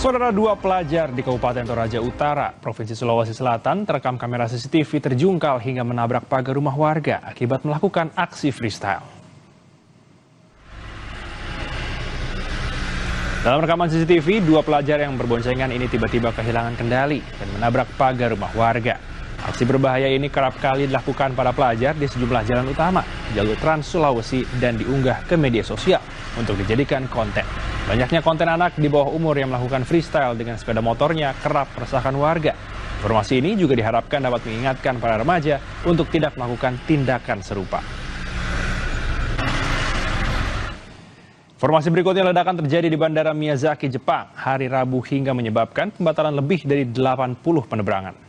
Saudara, dua pelajar di Kabupaten Toraja Utara, Provinsi Sulawesi Selatan terekam kamera CCTV terjungkal hingga menabrak pagar rumah warga akibat melakukan aksi freestyle. Dalam rekaman CCTV, dua pelajar yang berboncengan ini tiba-tiba kehilangan kendali dan menabrak pagar rumah warga. Aksi berbahaya ini kerap kali dilakukan para pelajar di sejumlah jalan utama, jalur Trans Sulawesi, dan diunggah ke media sosial untuk dijadikan konten. Banyaknya konten anak di bawah umur yang melakukan freestyle dengan sepeda motornya kerap meresahkan warga. Informasi ini juga diharapkan dapat mengingatkan para remaja untuk tidak melakukan tindakan serupa. Informasi berikutnya, ledakan terjadi di Bandara Miyazaki, Jepang, hari Rabu hingga menyebabkan pembatalan lebih dari 80 penerbangan.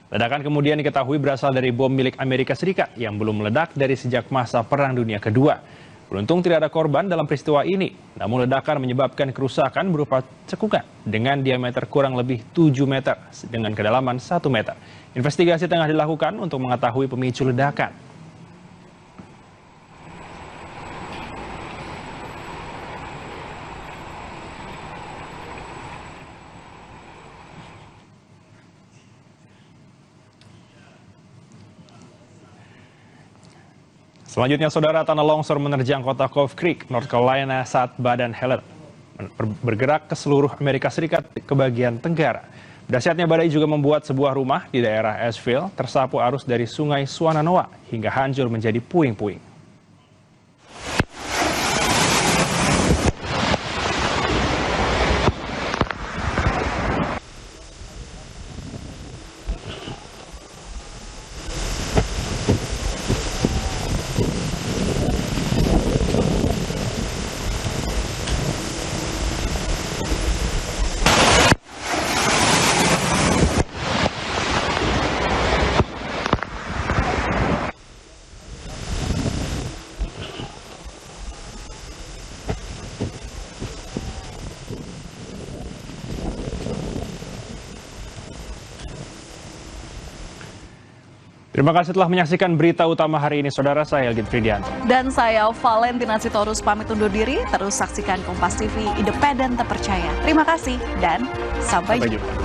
Ledakan kemudian diketahui berasal dari bom milik Amerika Serikat yang belum meledak dari sejak masa Perang Dunia Kedua. Beruntung tidak ada korban dalam peristiwa ini, namun ledakan menyebabkan kerusakan berupa cekungan dengan diameter kurang lebih 7 meter dengan kedalaman 1 meter. Investigasi tengah dilakukan untuk mengetahui pemicu ledakan. Selanjutnya, saudara, tanah longsor menerjang kota Cove Creek, North Carolina saat badan Helen bergerak ke seluruh Amerika Serikat ke bagian tenggara. Dahsyatnya badai juga membuat sebuah rumah di daerah Asheville tersapu arus dari sungai Shenandoah hingga hancur menjadi puing-puing. Terima kasih telah menyaksikan berita utama hari ini, saudara. Saya Elgin Fridianto. Dan saya Valentina Sitorus pamit undur diri. Terus saksikan Kompas TV, independen terpercaya. Terima kasih dan sampai jumpa.